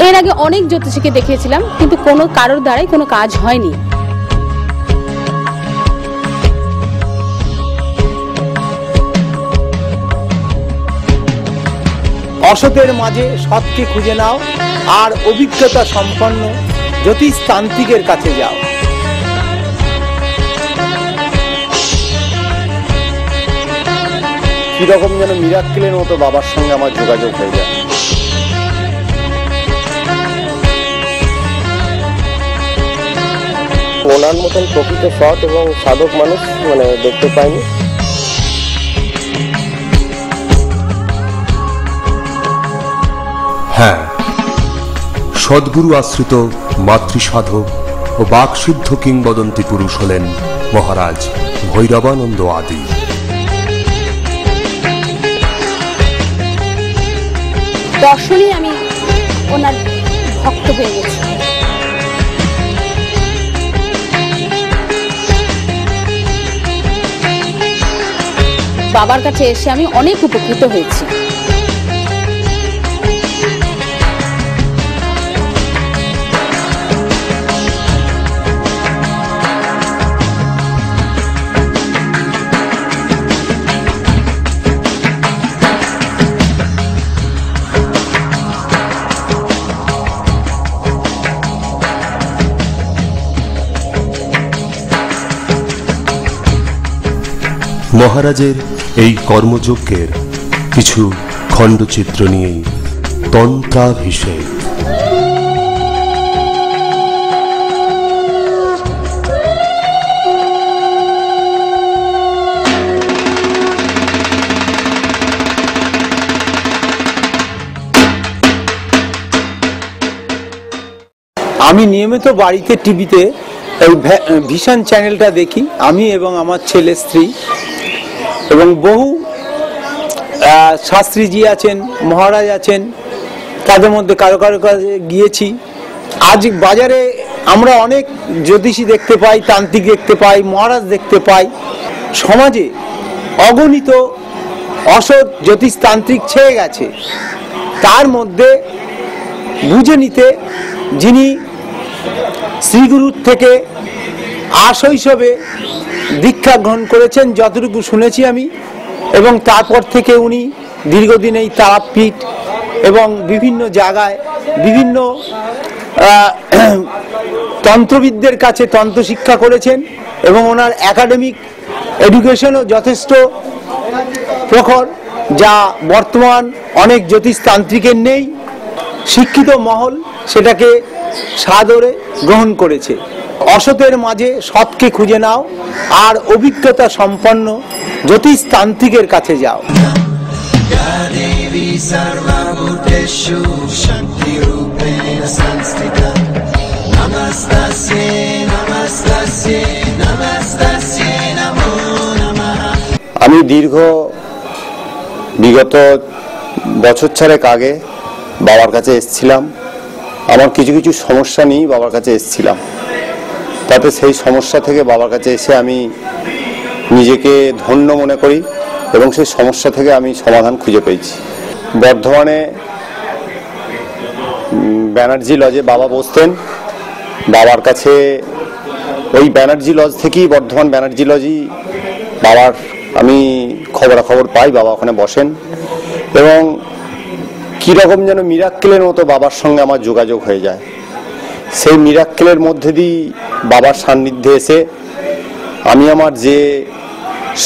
এর আগে অনেক জ্যোতিষীকে দেখিয়েছিলাম, কিন্তু কোনো কারোর দ্বারাই কোনো কাজ হয়নি। অসতের মাঝে সৎকে খুঁজে নাও, আর অভিজ্ঞতা সম্পন্ন জ্যোতিষতান্ত্রিকের কাছে যাও। কিরকম যেন মিরাক্কেলের মতো বাবার সঙ্গে আমার যোগাযোগ হয়ে যায়। ওনার মতন প্রকৃত সৎ এবং সাধক মানুষ দেখতে পাইনি। হ্যাঁ, সদ্গুরু আশ্রিত মাতৃসাধক ও বাকসিদ্ধ কিংবদন্তি পুরুষ হলেন মহারাজ ভৈরবানন্দ আদি। দর্শনে আমি ওনার ভক্ত হয়ে গেছি। বাবার কাছে এসে আমি অনেক উপকৃত হয়েছি। মহারাজের এই কর্মযজ্ঞের কিছু খণ্ডচিত্র নিয়েই তন্ত্রাভিষেক। আমি নিয়মিত বাড়িতে টিভিতে এই ভিশন চ্যানেলটা দেখি, আমি এবং আমার ছেলে, স্ত্রী এবং বহু শাস্ত্রীজি আছেন, মহারাজ আছেন, তাদের মধ্যে কারো কারো কাছে গিয়েছি। আজ বাজারে আমরা অনেক জ্যোতিষী দেখতে পাই, তান্ত্রিক দেখতে পাই, মহারাজ দেখতে পাই। সমাজে অগণিত অসৎ জ্যোতিষতান্ত্রিক ছেয়ে গেছে। তার মধ্যে বুঝে নিতে, যিনি শ্রীগুরুর থেকে আশৈশবে দীক্ষা গ্রহণ করেছেন, যতটুকু শুনেছি আমি, এবং তারপর থেকে উনি দীর্ঘদিন এই তারাপীঠ এবং বিভিন্ন জায়গায় বিভিন্ন তন্ত্রবিদদের কাছে তন্ত্র শিক্ষা করেছেন, এবং ওনার একাডেমিক এডুকেশনও যথেষ্ট প্রখর, যা বর্তমান অনেক জ্যোতিষতান্ত্রিকের নেই। শিক্ষিত মহল সেটাকে সাদরে গ্রহণ করেছে। অসতের মাঝে সৎকে খুঁজে নাও, আর অভিজ্ঞতা সম্পন্ন জ্যোতিষতান্ত্রিকের কাছে যাও। আমি বিগত বছর 6 আগে বাবার কাছে এসেছিলাম। আমার কিছু কিছু সমস্যা নিয়ে বাবার কাছে এসেছিলাম। তাতে সেই সমস্যা থেকে বাবার কাছে এসে আমি নিজেকে ধন্য মনে করি, এবং সেই সমস্যা থেকে আমি সমাধান খুঁজে পেয়েছি। বর্ধমানে ব্যানার্জি লজে বাবা বসতেন। বাবার কাছে ওই ব্যানার্জি লজ থেকেই, বর্ধমান ব্যানার্জি লজই বাবার আমি খবরাখবর পাই। বাবা ওখানে বসেন, এবং কিরকম যেন মিরাক্কেলের মতো বাবার সঙ্গে আমার যোগাযোগ হয়ে যায়। সেই মিরাক্কেলের মধ্যে দিয়ে বাবার সান্নিধ্যে এসে আমি আমার যে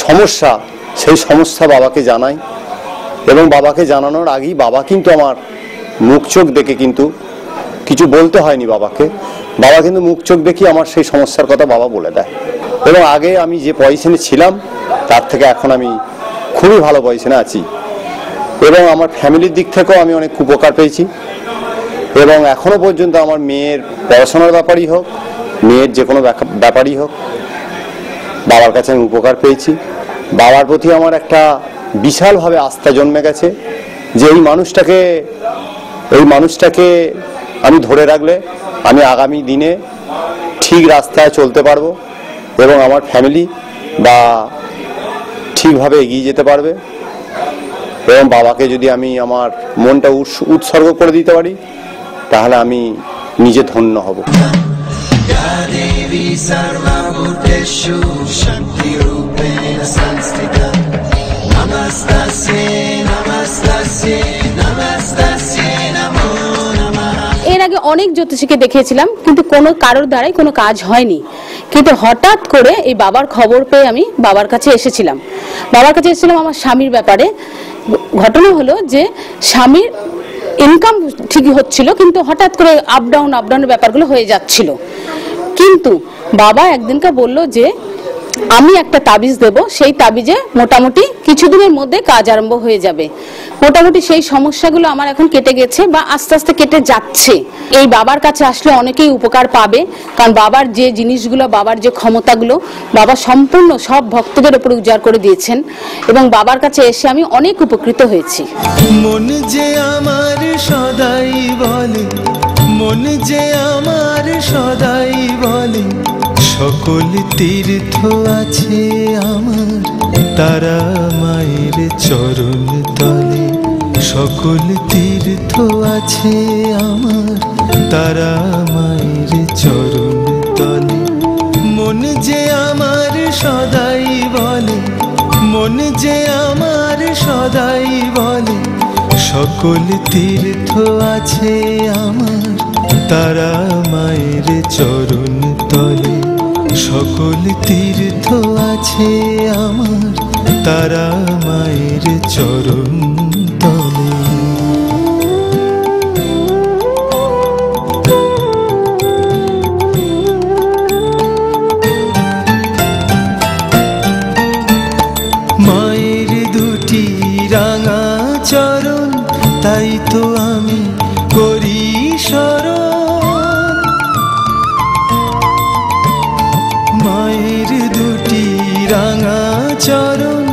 সমস্যা, সেই সমস্যা বাবাকে জানাই, এবং বাবাকে জানানোর আগেই বাবা কিন্তু আমার মুখ চোখ দেখে, কিন্তু কিছু বলতে হয়নি বাবাকে, বাবা কিন্তু মুখ চোখ দেখি আমার সেই সমস্যার কথা বাবা বলে দেয়। এবং আগে আমি যে পজিশনে ছিলাম তার থেকে এখন আমি খুবই ভালো পজিশনে আছি, এবং আমার ফ্যামিলির দিক থেকেও আমি অনেক উপকার পেয়েছি। এবং এখনো পর্যন্ত আমার মেয়ের পড়াশোনার ব্যাপারই হোক, মেয়ের যে কোনো ব্যাপারই হোক, বাবার কাছে আমি উপকার পেয়েছি। বাবার প্রতি আমার একটা বিশালভাবে আস্থা জন্মে গেছে, যে এই মানুষটাকে আমি ধরে রাখলে আমি আগামী দিনে ঠিক রাস্তায় চলতে পারবো, এবং আমার ফ্যামিলি বা ঠিকভাবে এগিয়ে যেতে পারবে। এবং বাবাকে যদি আমি আমার মনটা উৎসর্গ করে দিতে পারি, তাহলে আমি নিজে ধন্য হব। এর আগে অনেক জ্যোতিষীকে দেখিয়েছিলাম, কিন্তু কোনো কারোর দ্বারাই কোনো কাজ হয়নি। কিন্তু হঠাৎ করে এই বাবার খবর পেয়ে আমি বাবার কাছে এসেছিলাম। আমার স্বামীর ব্যাপারে। ঘটনা হলো যে স্বামীর ইনকাম ঠিকই হচ্ছিল, কিন্তু হঠাৎ করে আপডাউনের ব্যাপারগুলো হয়ে যাচ্ছিল। কিন্তু বাবা একদিনকে বলল যে আমি একটা তাবিজ দেব, সেই তাবিজে মোটামুটি কিছুদিনের মধ্যে কাজ আরম্ভ হয়ে যাবে। মোটামুটি সেই সমস্যাগুলো আমার এখন কেটে গেছে বা আস্তে আস্তে কেটে যাচ্ছে। এই বাবার কাছে আসলে অনেকেই উপকার পাবে, কারণ বাবার যে জিনিসগুলো, বাবার যে ক্ষমতাগুলো বাবা সম্পূর্ণ সব ভক্তদের উপরে উজাড় করে দিয়েছেন, এবং বাবার কাছে এসে আমি অনেক উপকৃত হয়েছি। মন যে আমার সদাই বলে, মন যে আমার সদাই বলে, সকল তীর্থ আছে আমার তারা মায়ের চরণ তলে। সকল তীর্থ আছে আমার তারা মায়ের চরণ তলে। মন যে আমার সদাই বলে, মন যে আমার সদাই বলে, সকল তীর্থ আছে আমার তারা মায়ের চরণ তলে। সকল তীর্থ আছে আমার তারা মায়ের চরণ তলে। মায়ের দুটি রাঙা চরণ, তাই তো আমি করি স্মরণ। মায়ের দুটি রাঙা চরণ,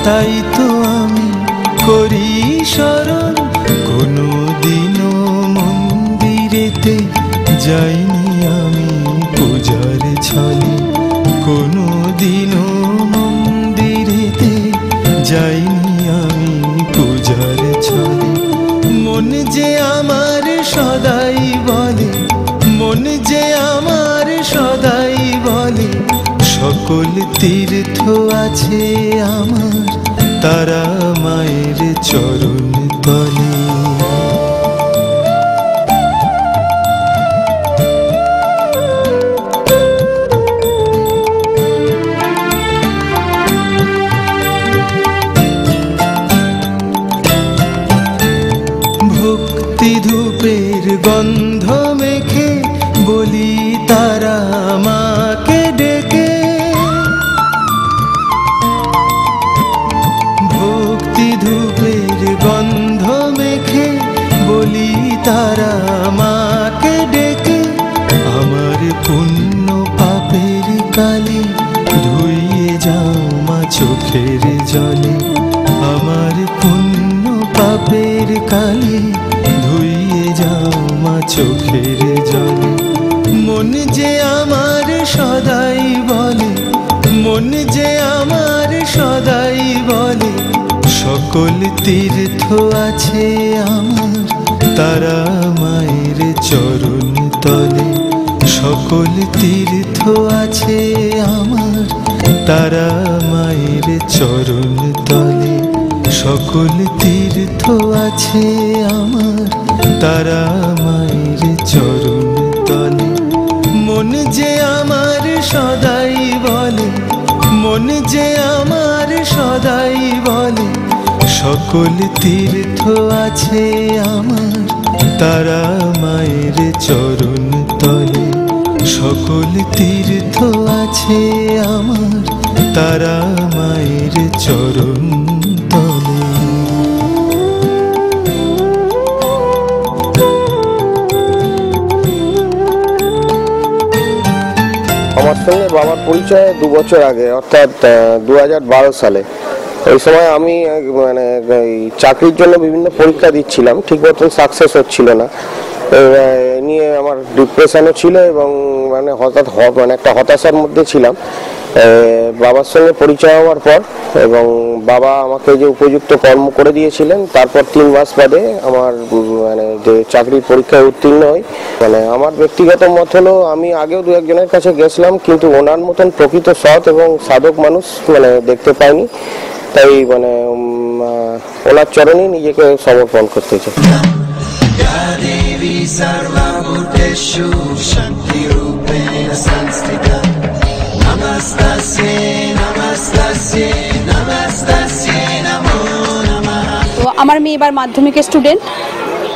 তাই তো আমি করি স্মরণ। কোনো দিনও মন্দিরেতে যাইনি আমি পূজার ছলে। কোনো দিনও মন্দিরেতে যাইনি আমি পূজার ছলে। মন যে আমার সদাই বলে, মন যে আমার সদাই বলে, সকল তীর্থ আছে আমার তারা মায়ের চরণ তলে। ভক্তি ধূপের গন্ধ মেখে বলি তারা মাকে ডেকে। ভক্তি ধূপের গন্ধ মেখে বলি তারা মাকে ডেকে। আমার পুণ্য পাপের কালি ধুইয়ে যাও মা চোখের জলে। আমার পুণ্য পাপের কালি ধুইয়ে যাও মা চোখের জলে। মন যে আমার সদাই বলে, মন যে আমার সদাই বলে, সকল তীর্থ আছে আমার তারা মায়ের চরণ তলে। সকল তীর্থ আছে আমার তারা মায়ের চরণ তলে। সকল তীর্থ আছে আমার তারা মায়ের চরণ তলে। মন যে আমার সদাই বলে, মন যে আমার সদাই বলে, সকল তীর্থ আছে আমার তারা মায়ের চরণ তলে। সকল তীর্থ আছে আমার তারা মায়ের চরণ তলে। আমার সঙ্গে বাবার পরিচয় 2 বছর আগে, অর্থাৎ 2012 সালে। ওই সময় আমি মানে চাকরির জন্য বিভিন্ন পরীক্ষা দিচ্ছিলাম, ঠিক মতন সাকসেস হচ্ছিল না। নিয়ে আমার ডিপ্রেশনও ছিল এবং মানে একটা হতাশার মধ্যে ছিলাম। বাবার সঙ্গে পরিচয় হওয়ার পর এবং বাবা আমাকে যে উপযুক্ত কর্ম করে দিয়েছিলেন, তারপর 3 মাস বাদে আমার মানে যে চাকরির পরীক্ষায় উত্তীর্ণ হই। মানে আমার ব্যক্তিগত মত হলো, আমি আগেও 2-1 জনের কাছে গেছিলাম, কিন্তু ওনার মতন প্রকৃত সৎ এবং সাধক মানুষ মানে দেখতে পাইনি। তাই মানে ওনার চরণেই নিজেকে সমর্পণ করতে চাই। তো আমার মেয়ে এবার মাধ্যমিকের স্টুডেন্ট।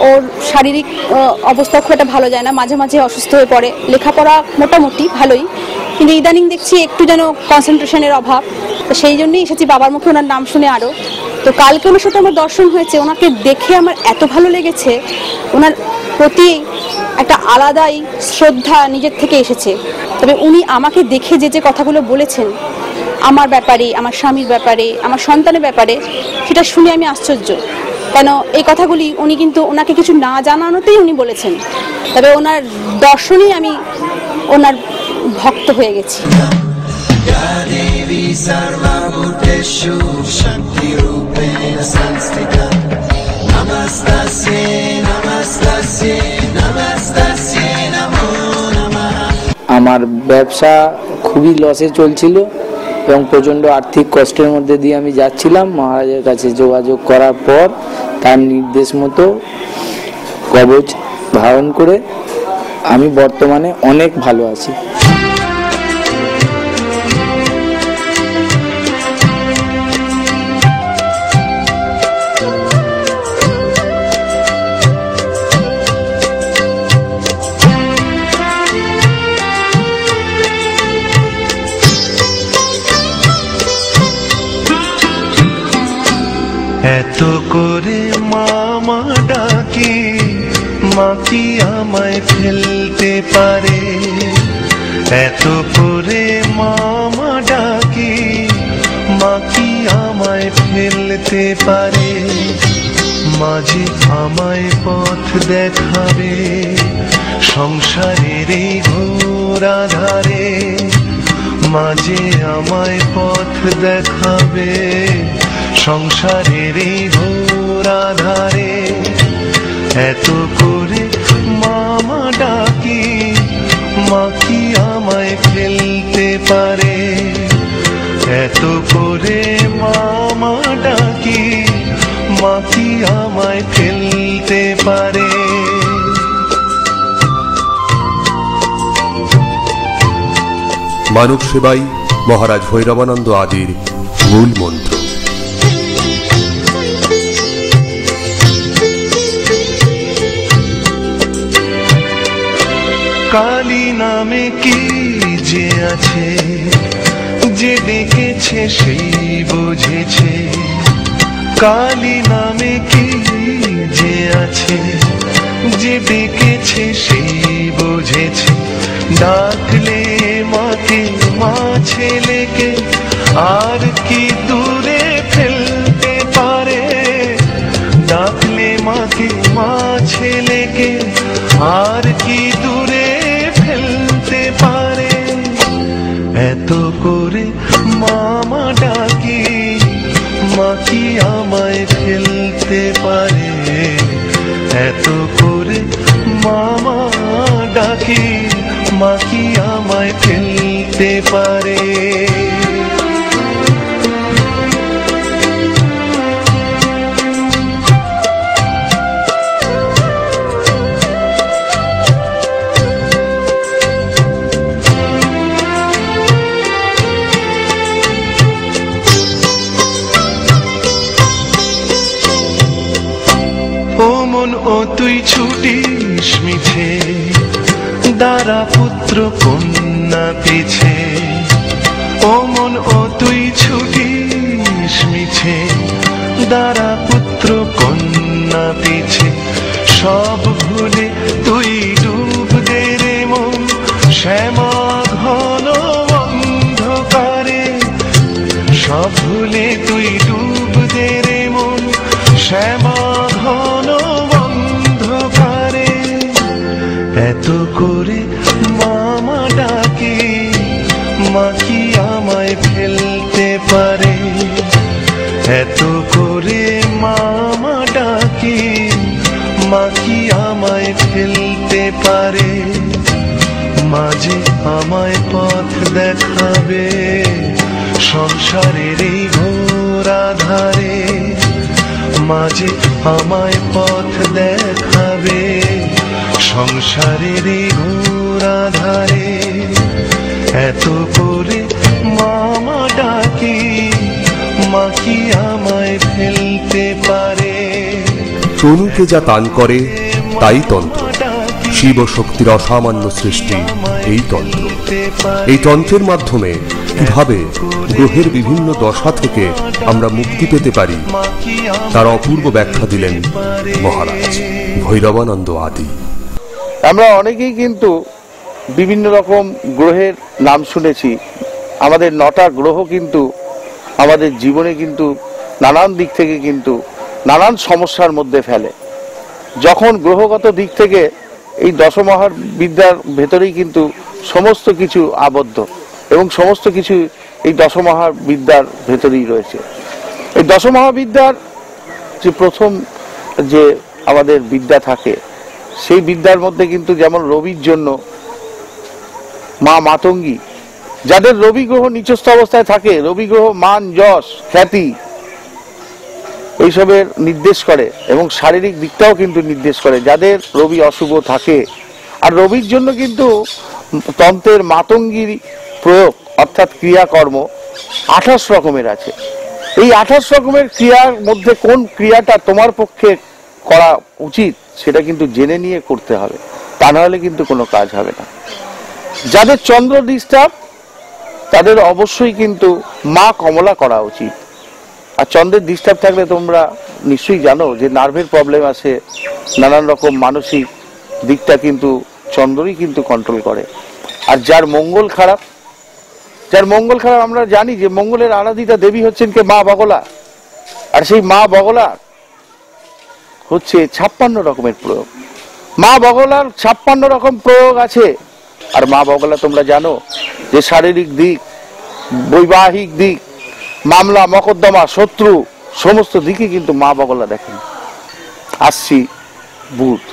ওর শারীরিক অবস্থা খুব একটা ভালো যায় না, মাঝে মাঝে অসুস্থ হয়ে পড়ে। লেখাপড়া মোটামুটি ভালোই, কিন্তু ইদানিং দেখছি একটু যেন কনসেন্ট্রেশনের অভাব। তো সেই জন্যই এসেছি বাবার মুখে ওনার নাম শুনে আরও। তো কালকে ওনার সাথে আমার দর্শন হয়েছে, ওনাকে দেখে আমার এত ভালো লেগেছে। ওনার প্রতি একটা আলাদাই শ্রদ্ধা নিজের থেকে এসেছে। তবে উনি আমাকে দেখে যে যে কথাগুলো বলেছেন আমার ব্যাপারে, আমার স্বামীর ব্যাপারে, আমার সন্তানের ব্যাপারে, সেটা শুনে আমি আশ্চর্য। কেন এই কথাগুলি উনি কিন্তু ওনাকে কিছু না জানানোতেই উনি বলেছেন। তবে ওনার দর্শনেই আমি ওনার ভক্ত হয়ে গেছি। আমার ব্যবসা খুবই লসে চলছিল এবং প্রচণ্ড আর্থিক কষ্টের মধ্যে দিয়ে আমি যাচ্ছিলাম। মহারাজের কাছে যোগাযোগ করার পর তার নির্দেশ মতো কবচ ধারণ করে আমি বর্তমানে অনেক ভালো আছি। এত করে মামা ডাকি, মা কি আমায় ফেলতে পারে? এত করে মামা ডাকি, মা কি আমায় ফেলতে পারে? মাঝে আমায় পথ দেখাবে সংসারের এই ঘোর আধারে। মাঝে আমায় পথ দেখাবে সংসারের এই ঘোর আধারে। এত করে মামা ডাকি, মা কি আমায় ফেলতে পারে? এত করে মামা ডাকি, মা কি আমায় ফেলতে পারে? মানব সেবাই মহারাজ ভৈরবানন্দ আদির মূল মন্ত্র। কালী নামে কি যে আছে, যে ডেকেছে সেই বুঝেছে। কালী নামে কি যে আছে, যে ডেকেছে সেই বুঝেছে। ডাকলে মাকে, মা ছেলেকে আর কি দূরে ফেলতে পারে? ডাকলে মাকে, মা ছেলেকে আর কি দূরে ফেলতে পারে? এত করে মামা ডাকি, মা কি আমায় ফেলতে পারে? এত করে মামা ডাকি, মা কি আমায় ফেলতে পারে? ও তুই ছুটিস মিছে, দারা পুত্র কন্যা পিছে। ও মন ও তুই ছুটিস মিছে, দারা পুত্র কন্যা পিছে। সব ভুলে তুই ডুব দে রে মন শ্যামা ঘন অন্ধকারে। সব ভুলে তুই ডুব দে রে মন শ্যামা ঘন অন্ধকারে। এত করে মামা ডাকে, মা কি আমায় এত করে মামা ডাকি, মা কি আমায় ফেলতে পারে? মাঝে আমায় পথ দেখাবে সংসারের এই ঘোর আধারে, মাঝে আমায় পথ দেখাবে সংসারের এই ঘোর আধারে। এত করে মামা ডাকি, মা কি আমায় ফেলতে পারে? তনুকে যা দান করে তাই তন্ত্র। শিব শক্তির অসামান্য সৃষ্টি এই তন্ত্র। এই তন্ত্রের মাধ্যমে কিভাবে গ্রহের বিভিন্ন দশা থেকে আমরা মুক্তি পেতে পারি তার অপূর্ব ব্যাখ্যা দিলেন মহারাজ ভৈরবানন্দ আদি। আমরা অনেকেই কিন্তু বিভিন্ন রকম গ্রহের নাম শুনেছি। আমাদের 9টা গ্রহ কিন্তু আমাদের জীবনে কিন্তু নানান দিক থেকে কিন্তু নানান সমস্যার মধ্যে ফেলে। যখন গ্রহগত দিক থেকে এই দশমহার বিদ্যার ভেতরেই কিন্তু সমস্ত কিছু আবদ্ধ এবং সমস্ত কিছু এই দশমহার বিদ্যার ভেতরেই রয়েছে। এই দশমহাবিদ্যার যে প্রথম যে আমাদের বিদ্যা থাকে, সেই বিদ্যার মধ্যে কিন্তু যেমন রবির জন্য মা মাতঙ্গী, যাদের রবি গ্রহ নিচস্থ অবস্থায় থাকে, রবি গ্রহ মান যশ খ্যাতি এইসবের নির্দেশ করে এবং শারীরিক দিকটাও কিন্তু নির্দেশ করে যাদের রবি অশুভ থাকে। আর রবির জন্য কিন্তু তন্ত্রের মাতঙ্গীর প্রয়োগ অর্থাৎ ক্রিয়াকর্ম 28 রকমের আছে। এই 28 রকমের ক্রিয়ার মধ্যে কোন ক্রিয়াটা তোমার পক্ষে করা উচিত সেটা কিন্তু জেনে নিয়ে করতে হবে, তা নাহলে কিন্তু কোনো কাজ হবে না। যাদের চন্দ্র ডিস্টার্ব তাদের অবশ্যই কিন্তু মা কমলা করা উচিত। আর চন্দ্রের ডিস্টার্ব থাকলে তোমরা নিশ্চয়ই জানো যে নার্ভের প্রবলেম আছে, নানান রকম মানসিক দিকটা কিন্তু চন্দ্রই কিন্তু কন্ট্রোল করে। আর যার মঙ্গল খারাপ, আমরা জানি যে মঙ্গলের আরাধিতা দেবী হচ্ছেন কে? মা বগলা। আর সেই মা বগলা হচ্ছে 56 রকমের প্রয়োগ। মা বগলার 56 রকম প্রয়োগ আছে। আর মা বগলা তোমরা জানো যে শারীরিক দিক, বৈবাহিক দিক, মামলা মকদ্দমা, শত্রু সমস্ত দিকে কিন্তু মা বগলা দেখেন। আসছি বুধ।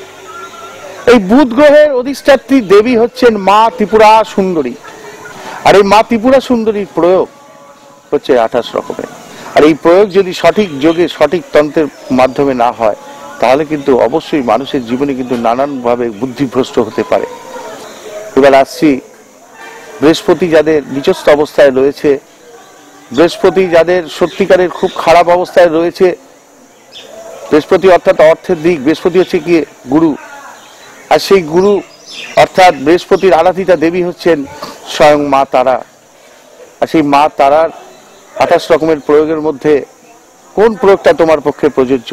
এই বুধ গ্রহের অধিষ্ঠাত্রী দেবী হচ্ছেন মা ত্রিপুরা সুন্দরী। আর এই মা ত্রিপুরা সুন্দরীর প্রয়োগ হচ্ছে 28 রকমের। আর এই প্রয়োগ যদি সঠিক যোগে সঠিক তন্ত্রের মাধ্যমে না হয় তাহলে কিন্তু অবশ্যই মানুষের জীবনে কিন্তু নানানভাবে বুদ্ধিভ্রষ্ট হতে পারে। এবার আসছি বৃহস্পতি যাদের নিচস্থ অবস্থায় রয়েছে, বৃহস্পতি যাদের সত্যিকারের খুব খারাপ অবস্থায় রয়েছে, বৃহস্পতি অর্থাৎ অর্থের দিক, বৃহস্পতি হচ্ছে কি গুরু। আর সেই গুরু অর্থাৎ বৃহস্পতির আরাধিতা দেবী হচ্ছেন স্বয়ং মা তারা। আর সেই মা তারার 28 রকমের প্রয়োগের মধ্যে কোন প্রয়োগটা তোমার পক্ষে প্রযোজ্য,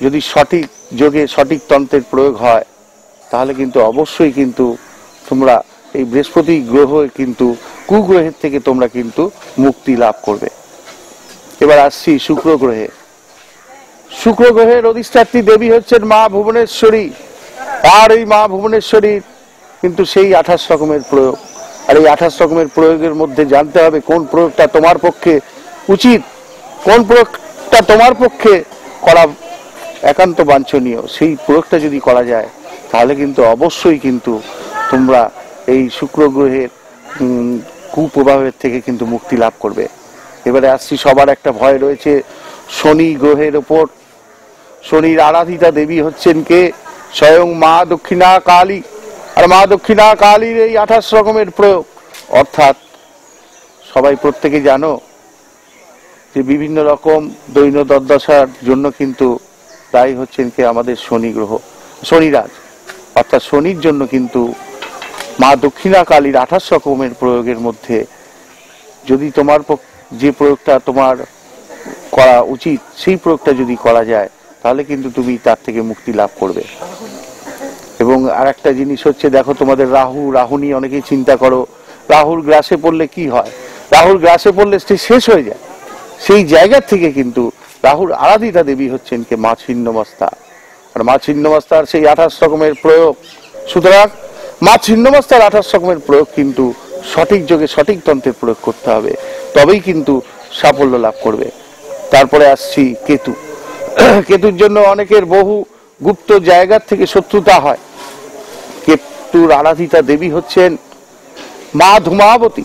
যদি সঠিক যোগে সঠিক তন্ত্রের প্রয়োগ হয় তাহলে কিন্তু অবশ্যই কিন্তু তোমরা এই বৃহস্পতি গ্রহ কিন্তু কুগ্রহের থেকে তোমরা কিন্তু মুক্তি লাভ করবে। এবার আসছি শুক্র গ্রহে। শুক্র গ্রহের অধিষ্ঠাত্রী দেবী হচ্ছেন মা ভুবনেশ্বরী। আর এই মা ভুবনেশ্বরীর কিন্তু সেই 28 রকমের প্রয়োগ। আর এই 28 রকমের প্রয়োগের মধ্যে জানতে হবে কোন প্রয়োগটা তোমার পক্ষে উচিত, কোন প্রয়োগটা তোমার পক্ষে করা একান্ত বাঞ্ছনীয়। সেই প্রয়োগটা যদি করা যায় তাহলে কিন্তু অবশ্যই কিন্তু তোমরা এই শুক্র গ্রহের কুপ্রভাবের থেকে কিন্তু মুক্তি লাভ করবে। এবারে আসছি সবার একটা ভয় রয়েছে শনি গ্রহের ওপর। শনির আরাধিতা দেবী হচ্ছেন কে? স্বয়ং মা দক্ষিণা কালী। আর মা দক্ষিণা কালীর এই 28 রকমের প্রয়োগ অর্থাৎ সবাই প্রত্যেকে জানো যে বিভিন্ন রকম দৈন দুর্দশার জন্য কিন্তু তাই হচ্ছেন কে? আমাদের শনি গ্রহ, শনিরাজ। অর্থাৎ শনির জন্য কিন্তু মা দক্ষিণা কালীর 28 রকমের প্রয়োগের মধ্যে যদি তোমার যে প্রয়োগটা তোমার করা উচিত সেই প্রয়োগটা যদি করা যায় তাহলে কিন্তু তুমি তার থেকে মুক্তি লাভ করবে। এবং আর একটা জিনিস হচ্ছে, দেখো তোমাদের রাহু নিয়ে অনেকেই চিন্তা করো, রাহুর গ্রাসে পড়লে কি হয়? রাহুর গ্রাসে পড়লে শেষ হয়ে যায়। সেই জায়গা থেকে কিন্তু রাহুর আরাধিতা দেবী হচ্ছেন কে? মা ছিন্নমস্তা। আর মা ছিন্নমস্তার সেই 28 রকমের প্রয়োগ। সুতরাং মা ছিন্নমস্তার 28 রকমের প্রয়োগ কিন্তু সঠিক যোগে সঠিক তন্ত্রের প্রয়োগ করতে হবে, তবেই কিন্তু সাফল্য লাভ করবে। তারপরে আসছি কেতু। কেতুর জন্য অনেকের বহু গুপ্ত জায়গার থেকে শত্রুতা হয়। কেতুর আরাধিতা দেবী হচ্ছেন মা ধূমাবতী।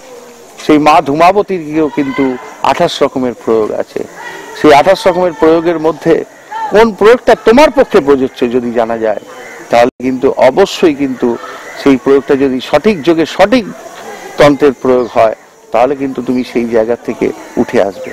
সেই মা ধূমাবতীরও কিন্তু 28 রকমের প্রয়োগ আছে। সেই 28 রকমের প্রয়োগের মধ্যে কোন প্রয়োগটা তোমার পক্ষে প্রযোজ্য যদি জানা যায়, তাহলে কিন্তু অবশ্যই কিন্তু সেই প্রয়োগটা যদি সঠিক যোগে সঠিক তন্ত্রের প্রয়োগ হয়, তাহলে কিন্তু তুমি সেই জায়গা থেকে উঠে আসবে।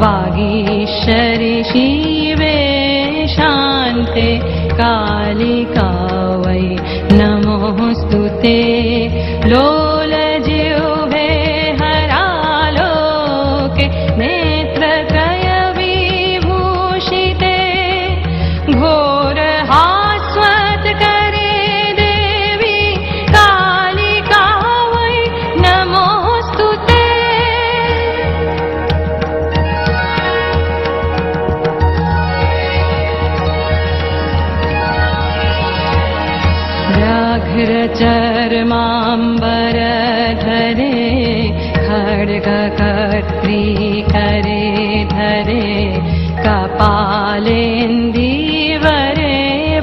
वागीश्वरि शिवे शान्ते कालिका वै नमोऽस्तुते लोलजिह्वे हरालोके नेत्रत्रय विभूषिते घोरहास्वत्करे देवी कालिका वै नमोऽस्तुते। व्याघ्रचर्माम्बरधरे खड्गकर्त्री करे धरे कपालेन्दीवरे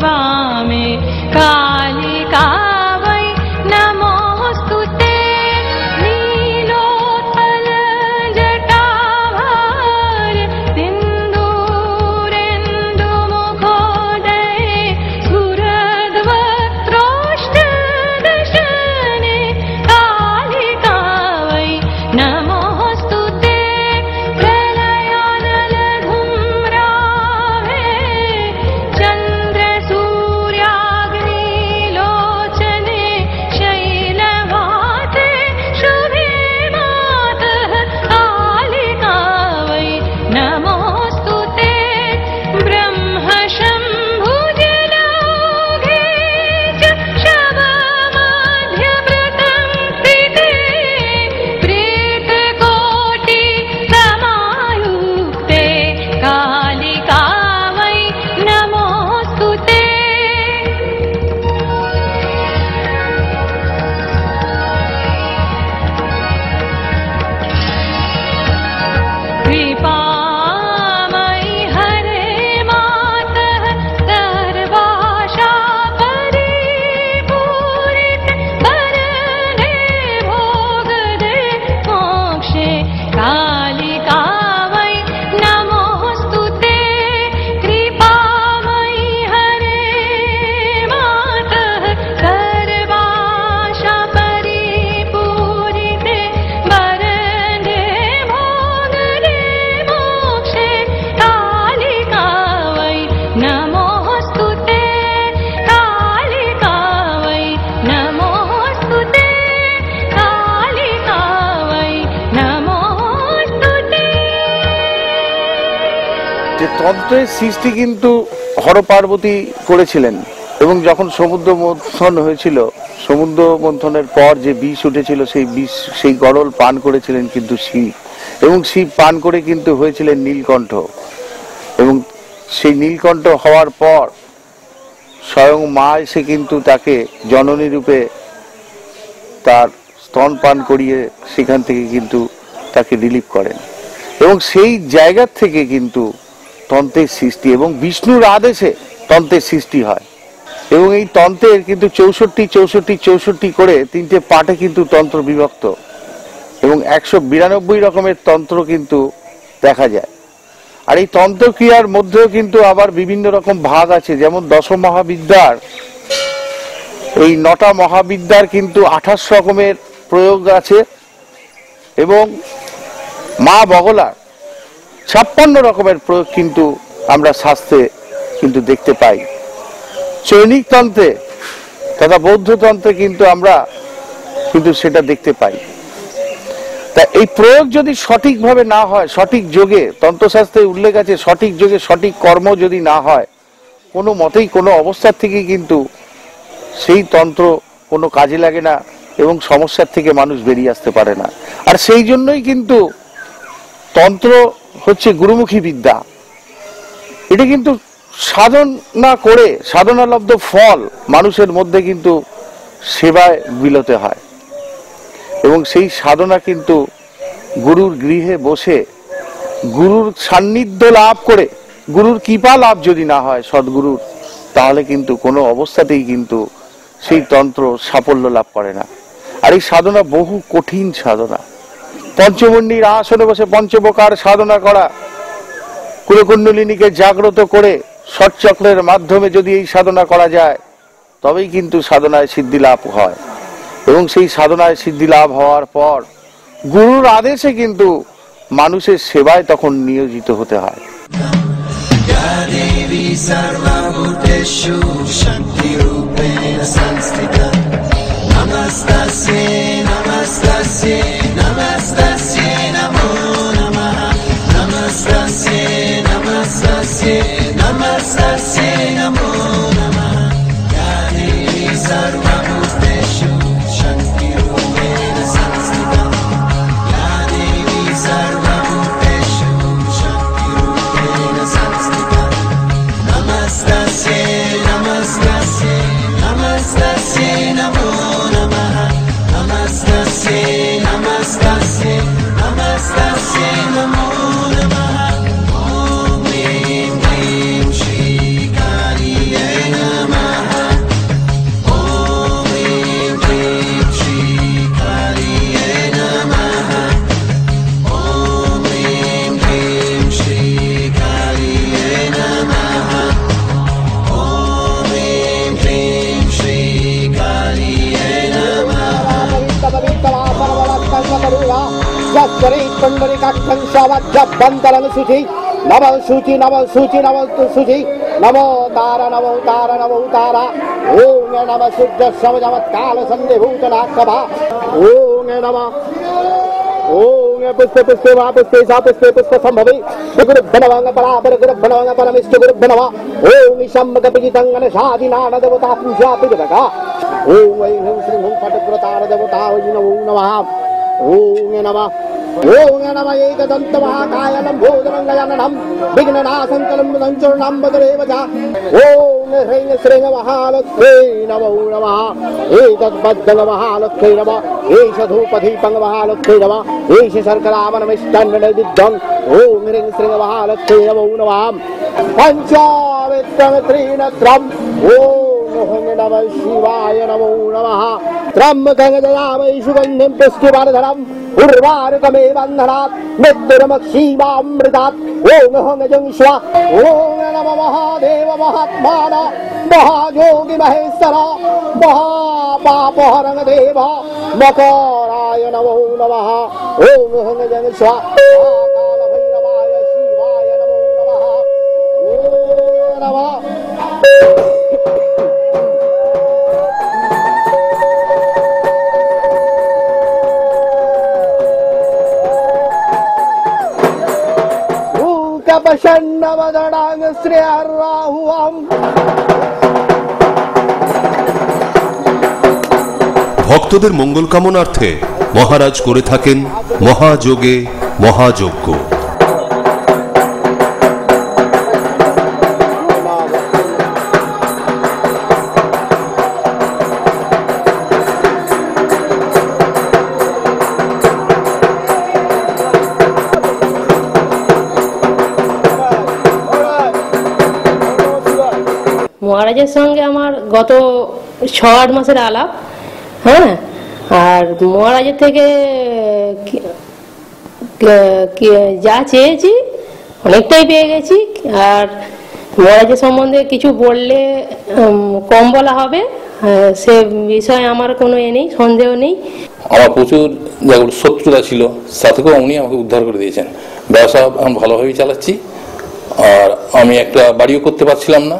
वामे कालिका वै नमोऽस्तुते। नीलोत्पल जटाभार सिन्दूरेन्दुमुखोदये सुरद्वक्त्रोष्टदशने कालिका वै नमोऽस्तुते। प्रलयानलधूम्राभे चन्द्रसूर्याग्निलोचने शैलवाते शुभे मातः कालिका वै नमोऽस्तुते। ब्रह्मशम्भुजलौघे च शवमध्यव्रतं कृते प्रेतकोटिसमायुक्ते कालिका वै नमोऽस्तुते। कृपामयि हरे मातः सर्वाशा परिपूरित वरदे भोगदे मोक्षे कालिका वै नमोऽस्तुते। कृपामयि हरे मातः सर्वाशा परिपूरिते वरदे भोगदे मोक्षे कालिका वै नमोऽस्तुते। कालिका वै नमोऽस्तुते। कालिका वै नमोऽस्तुते। যে তন্ত্রের সৃষ্টি কিন্তু হর পার্বতী করেছিলেন, এবং যখন সমুদ্র মন্থন হয়েছিল, সমুদ্র মন্থনের পর যে বিষ উঠেছিল, সেই বিষ সেই গরল পান করেছিলেন কিন্তু শিব, এবং শিব পান করে কিন্তু হয়েছিলেন নীলকণ্ঠ। এবং সেই নীলকণ্ঠ হওয়ার পর স্বয়ং মা এসে কিন্তু তাকে জননী রূপে তার স্তন পান করিয়ে সেখান থেকে কিন্তু তাকে রিলিভ করেন। এবং সেই জায়গা থেকে কিন্তু তন্ত্রের সৃষ্টি, এবং বিষ্ণুর আদেশে তন্ত্রের সৃষ্টি হয়। এবং এই তন্ত্রের কিন্তু 64 করে 3টে পার্টে কিন্তু তন্ত্র বিভক্ত, এবং 192 রকমের তন্ত্র কিন্তু দেখা যায়। আর এই তন্ত্র ক্রিয়ার মধ্যেও কিন্তু আবার বিভিন্ন রকম ভাগ আছে, যেমন 10 মহাবিদ্যার এই 9টা মহাবিদ্যার কিন্তু 28 রকমের প্রয়োগ আছে, এবং মা বগলার 56 রকমের প্রয়োগ কিন্তু আমরা শাস্ত্রে কিন্তু দেখতে পাই। চৈনিক তন্ত্রে তথা বৌদ্ধ তন্ত্রে কিন্তু আমরা কিন্তু সেটা দেখতে পাই। তা এই প্রয়োগ যদি সঠিকভাবে না হয়, সঠিক যোগে, তন্ত্রশাস্ত্রে উল্লেখ আছে সঠিক যোগে সঠিক কর্ম যদি না হয়, কোনো মতেই কোনো অবস্থার থেকে কিন্তু সেই তন্ত্র কোনো কাজে লাগে না এবং সমস্যার থেকে মানুষ বেরিয়ে আসতে পারে না। আর সেই জন্যই কিন্তু তন্ত্র হচ্ছে গুরুমুখী বিদ্যা। এটা কিন্তু সাধনা করে সাধনালব্ধ ফল মানুষের মধ্যে কিন্তু সেবায় বিলতে হয়, এবং সেই সাধনা কিন্তু গুরুর গৃহে বসে গুরুর সান্নিধ্য লাভ করে, গুরুর কৃপা লাভ যদি না হয় সদ্গুরুর, তাহলে কিন্তু কোনো অবস্থাতেই কিন্তু সেই তন্ত্র সাফল্য লাভ করে না। আর এই সাধনা বহু কঠিন সাধনা। পঞ্চমুণ্ডির আসনে বসে পঞ্চপ্রকার সাধনা করা, কুলকুণ্ডলিনীকে জাগ্রত করে ষটচক্রের মাধ্যমে যদি এই সাধনা করা যায়, তবেই কিন্তু সাধনায় সিদ্ধি লাভ হয়। এবং সেই সাধনায় সিদ্ধি লাভ হওয়ার পর গুরুর আদেশে কিন্তু মানুষের সেবায় তখন নিয়োজিত হতে হয়। नमः शुचि नमः शुचि नमः शुचि नमो तारा नमो तारा नमो तारा ओम नमः शुद्ध समजमत्काल संदेभूतनाकभा ओम नमः ओम पुष्पे पुष्पे वा पुष्पे सा पुष्पे पुष्प संभवे गुरुभ्यो नमः परापर गुरुभ्यो नमः परमिष्ट गुरुभ्यो नमः ओम शम्भकपिजितंगन शादिनान देवता पूजा पिदका ओम ऐं ह्रीं श्रीं हुं फटग्रतार देवता नमो नमः ओम नमः ओम नमः एकदंत महाकाय लंबोदरं गजाननं विघ्ननाशं संचरणं बदरेव च ओम ह्रीं श्रीं महालक्ष्मी नमो नमः एतद्बद्धं महालक्ष्मी नमः एष धूपदीपं महालक्ष्मी नमः एष शर्करावनमिष्टान्ननैवेद्यं ओम ह्रीं श्रीं महालक्ष्मी नमो नमः पंचामृतं त्रिनेत्रम् ओम नमः शिवाय नमो नमः त्र्यम्बकं यजामहे सुगन्धिं पुष्टिवर्धनम् उर्वारुकमेव बन्धनात् मृत्युर्मक्षीमामृतात् ओम हं स्वा ओम नमः महादेव महात्मान महायोगी महेश्वर महापापहरं देव मकराय नमो नमः ओम हं स्वा कालभैरवाय शिवाय नमो नमः ओम नमः প্রসন্নবদনাং শ্রীরাহুয়াম। ভক্তদের মঙ্গল কামনার্থে মহারাজ করে থাকেন মহাযোগে মহাযজ্ঞ। মহারাজের সঙ্গে আমার গত 6-8 মাসের আলাপ। হ্যাঁ, আর মহারাজের থেকে যা চেয়েছি অনেকটাই পেয়ে গেছি। আর মহারাজের সম্বন্ধে কিছু বললে কম বলা হবে, সে বিষয়ে আমার কোনো নেই, সন্দেহ নেই। আমার প্রচুর যেগুলো শত্রুতা ছিল তা থেকেও উনি আমাকে উদ্ধার করে দিয়েছেন। ব্যবসা আমি ভালোভাবেই চালাচ্ছি। আর আমি একটা বাড়িও করতে পারছিলাম না,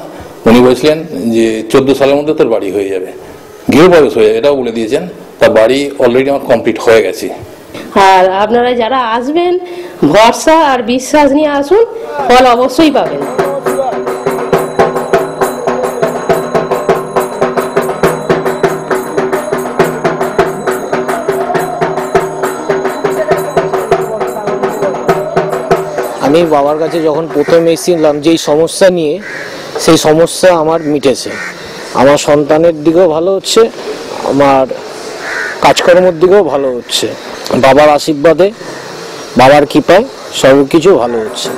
উনি বলছিলেন যে 14 সালের মধ্যে তোর বাড়ি হয়ে যাবে, গৃহপ্রবেশ হয়ে যাবে, এটাও বলে দিয়েছেন। তার বাড়ি অলরেডি আমার কমপ্লিট হয়ে গেছে। আর আপনারা যারা আসবেন ভরসা আর বিশ্বাস নিয়ে আসুন, ফল অবশ্যই পাবেন। আমি বাবার কাছে যখন প্রথম এসেছিলাম যেই সমস্যা নিয়ে, সেই সমস্যা আমার মিটেছে। আমার সন্তানের দিকেও ভালো হচ্ছে, আমার কাজকর্মের দিকেও ভালো হচ্ছে। বাবার আশীর্বাদে, বাবার কৃপায় সব কিছু ভালো হচ্ছে।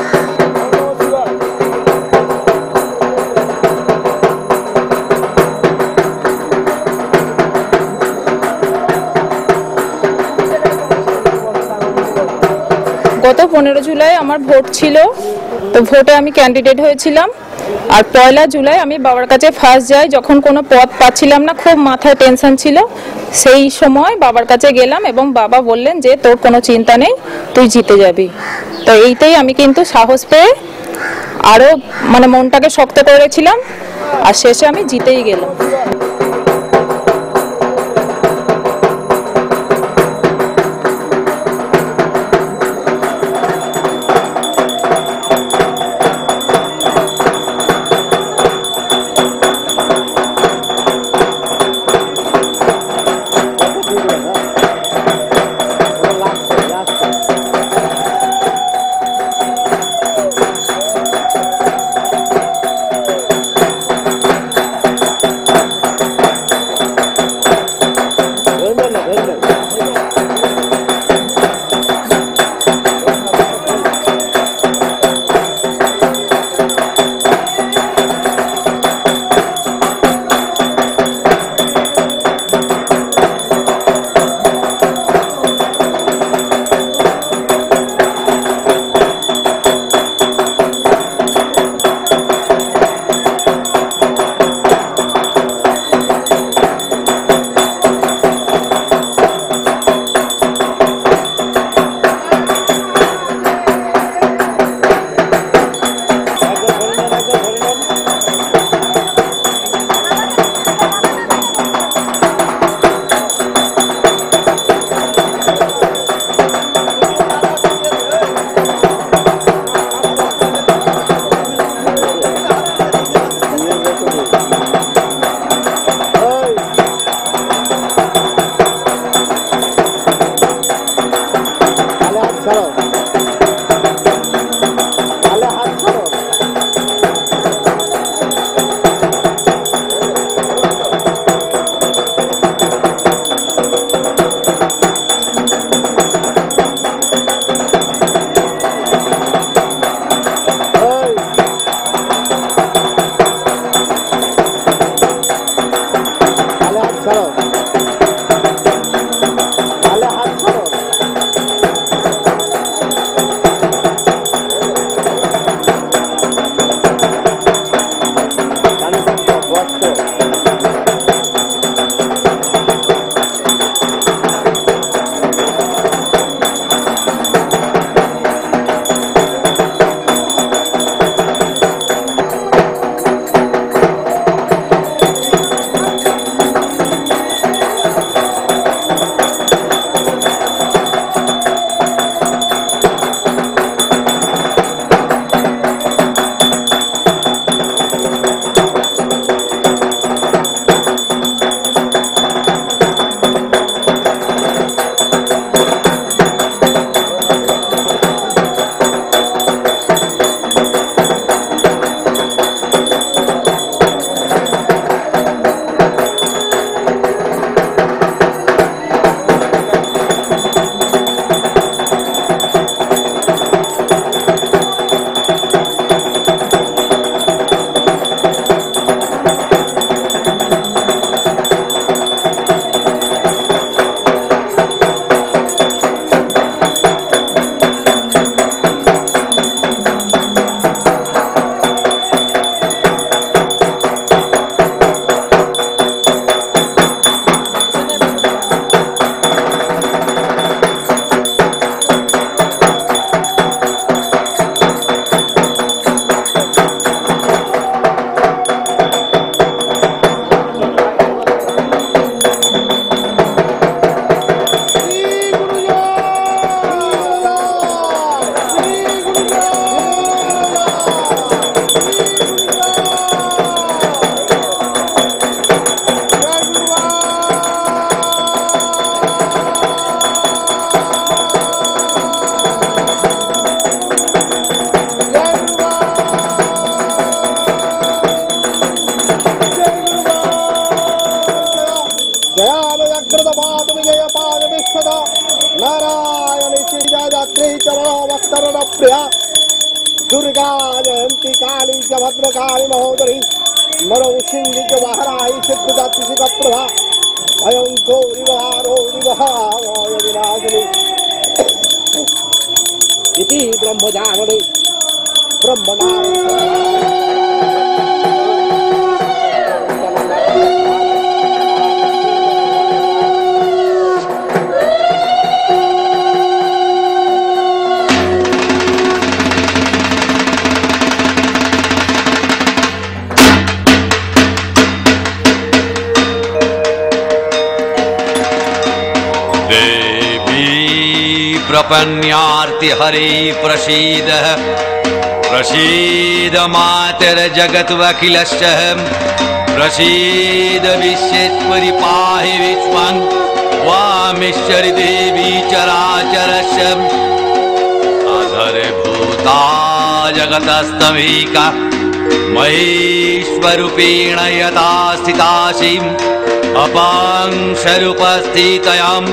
গত 15 জুলাই আমার ভোট ছিল, তো ভোটে আমি ক্যান্ডিডেট হয়েছিলাম। আর 1 জুলাই আমি বাবার কাছে ফার্স্ট যাই, যখন কোনো পদ পাচ্ছিলাম না, খুব মাথায় টেনশন ছিল। সেই সময় বাবার কাছে গেলাম এবং বাবা বললেন যে তোর কোনো চিন্তা নেই, তুই জিতে যাবি। তো এইটাই আমি কিন্তু সাহস পেয়ে আরও মনটাকে শক্ত করেছিলাম, আর শেষে আমি জিতেই গেলাম। प्रिया दुर्गा जयंती काली च भद्रकाली महोदरी नरो सिंह च महाराई सिद्धदात्री शिखा प्रभा अयं गौरिवहारो विहारोय विनाशिनी इति ब्रह्मजागरे प्रपन्यार्ति हरे प्रसीद प्रसीद मातर्जगत्वखिलश्च प्रसीद विश्वेश्वरि पाहि विश्वं वामीश्वरि देवी चराचरस्य अधरभूता जगतस्तमेका महेश्वरूपेण यथा स्थितासीम् अपांशरूपस्थितयां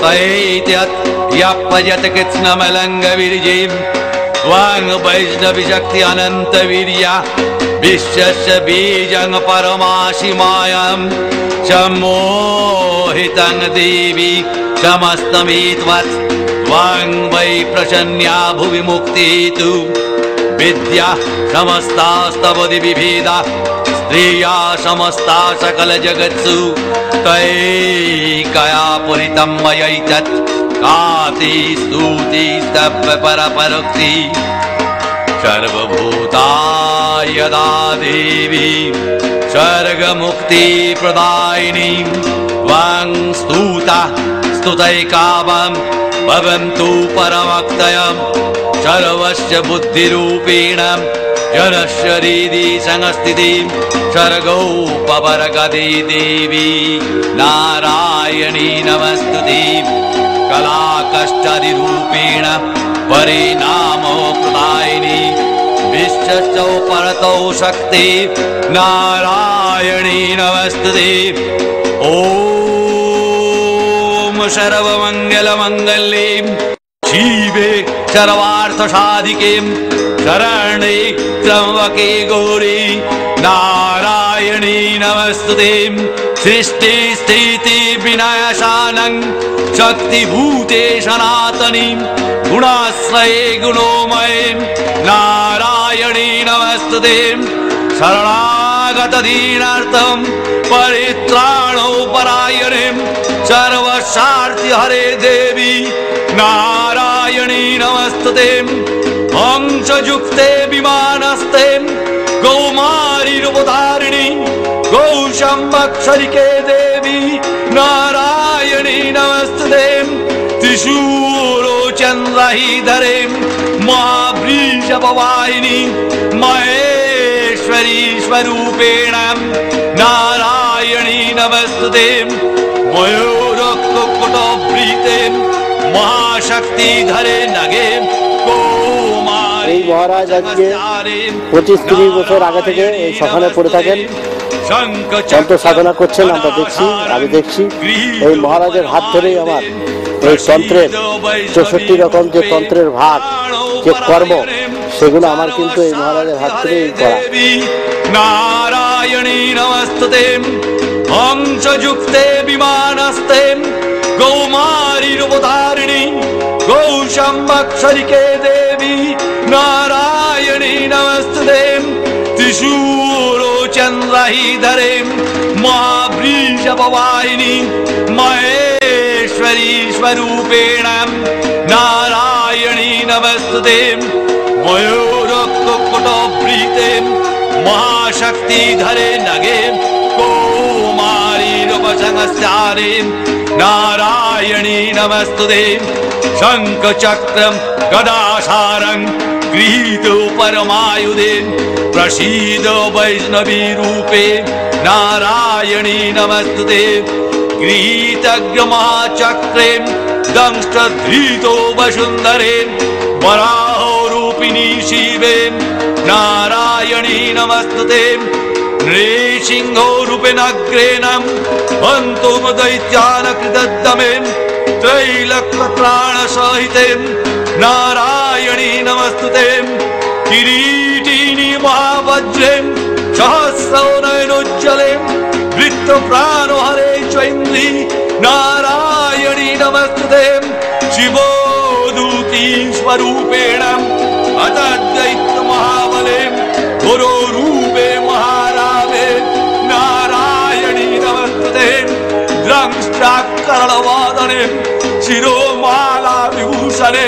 तैत्यत् यपजत कृत्स्नमलङ्गविरजिं त्वां वैष्णविशक्ति अनन्तवीर्या विश्वस्य बीजं परमाशिमायां सम्मोहितं देवी समस्तमेतवत् त्वां वै प्रसन्या भुवि मुक्तिहेतु विद्या समस्तास्तवदि विभेदा स्त्रिया समस्ता सकल जगत्सु तैकया पुरितं मयैतत् काति स्तुति स्तब्ध परपरोक्ति सर्वभूता यदा देवी स्वर्गमुक्ति प्रदायिनी त्वां स्तुता स्तुतैकावं भवन्तु परमक्तयं सर्वस्य बुद्धिरूपेण जनस्य हृदि संस्थितिं सर्गोपवर्गदे देवी नारायणी नमस्तुते कलाकष्टादिरूपेण परिणामो प्रदायिनी विश्वस्य परतो शक्ति नारायणी नमस्तुते ॐ सर्वमङ्गलमङ्गल्ये शिवे सर्वार्थसाधिके शरणे त्र्यम्बके गौरी नारायणी नमस्तुते सृष्टि स्थिति विनाशानं शक्तिभूते सनातनी गुणाश्रये गुणोमये नारायणी नमस्तुते शरणागत दीनार्थं परित्राणोपरायणे सर्वसार्थि हरे देवी नारायणी नमस्तुते हंसयुक्ते विमानस्ते कौमारी रूपधारिणी गौशम्भक्षरिके देवी नारायणी नमस्तुते त्रिशूलो चन्द्रहीधरे महावृषभवाहिनी महेश्वरी स्वरूपेण नारायणी नमस्तुते मयूरकुटोप्रीते महाशक्ति धरे नगे এই মহারাজ আজকে 25-30 বছর আগে থেকে এই শ্মশানে পড়ে থাকেন, তন্ত্র সাধনা করছেন। আমরা দেখছি, আমি দেখছি এই মহারাজের হাত ধরেই আমার এই তন্ত্রের 64 রকম যে তন্ত্রের ভাগ, যে কর্ম, সেগুলো আমার কিন্তু এই মহারাজের হাত ধরেই করা। নারায়ণী নমস্তুতে হংসযুক্তে বিমানস্তে কৌমারী রূপধারিণী गौशम्भक्षरिके देवी नारायणी नमस्तुते त्रिशूलो चन्द्रहीधरे महावृषभवाहिनी महेश्वरी स्वरूपेण नारायणी नमस्तुते मयूरकुटोप्रीते महाशक्ति धरे नगे कौमारी रूपसंस्चारे नारायणी नमस्तुते शंखचक्रं गदासारं गृहीतो परमायुधे प्रसीद वैष्णवी रूपे नारायणी नमस्तुते गृहीतग्रमहाचक्रे दंष्टधृतो वसुन्धरे वराहो रूपिणी शिवे नारायणी नमस्तुते नृसिंहो रूपेण अग्रेणं हन्तुं दैत्यान् कृतदमे त्रैलक्ष्यत्राणसहिते नारायणी नारायणी नमस्तुते किरीटिनी महावज्रे सहस्रनयनोज्ज्वले वृत्तप्राणहरे चैन्द्री नारायणी नमस्तुते शिवोदूती स्वरूपेण अतद्दैत्य महाबले गुरुरूपे महारावे नारायणी नमस्तुते द्रंष्ट्राकरणवादने शिरोमाला विभूषणे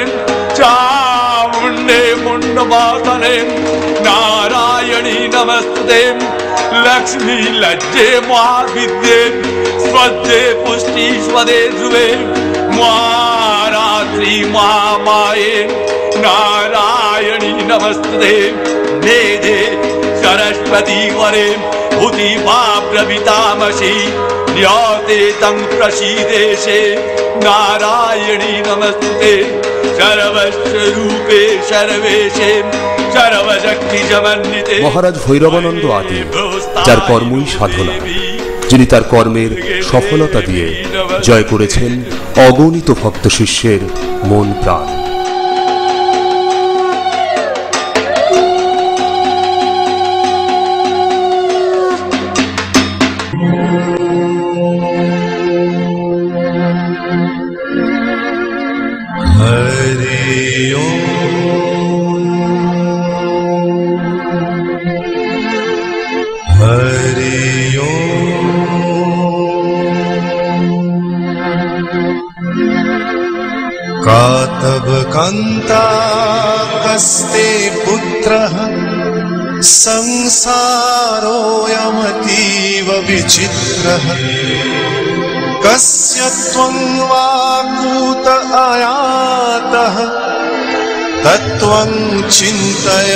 चामुण्डे मुण्डवादने नारायणी नमस्तुते लक्ष्मी लज्जे महाविद्ये स्वदे पुष्टि स्वदे ध्रुवे महारात्रि महामाये नारायणी नमस्तुते मेधे सरस्वती वरे भूति प्रवितामसि न्याते तं प्रसीदेशे नारायणी नमस्तुते सर्वस्य रूपे सर्वेशे सर्वशक्ति समन्विते। মহারাজ ভৈরবানন্দ আদি, যার কর্মই সাধনা, যিনি তার কর্মের সফলতা দিয়ে জয় করেছেন অগণিত ভক্ত শিষ্যের মন প্রাণ। कातव कान्ता कस्ते पुत्रः संसारोऽयमतीव विचित्रः कस्य त्वं वा कूत आयातः तत्त्वं चिन्तय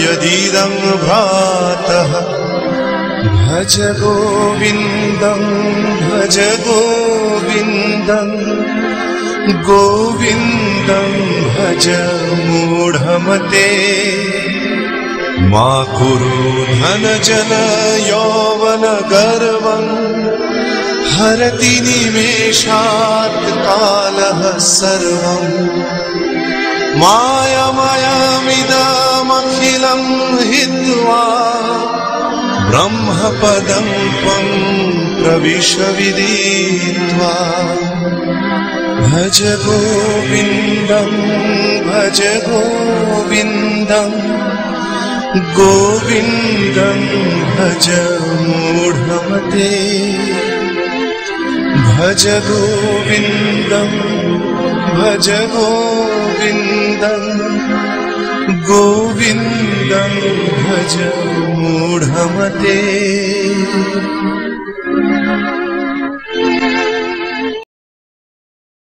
यदिदं भ्रातः भज गोविन्दं भज गोविन्दं गोविन्दं भज मूढमते मा कुरु धनजन यौवन गर्वं हरति निमेषात् कालः सर्वं मायमयमिदमखिलं हित्वा ब्रह्मपदं त्वं प्रविश विदित्वा भज गोविन्दं भज गोविन्दं गोविन्दं भज मूढमते भज गोविन्दं भज गोविन्दं गोविन्दं भज मूढमते।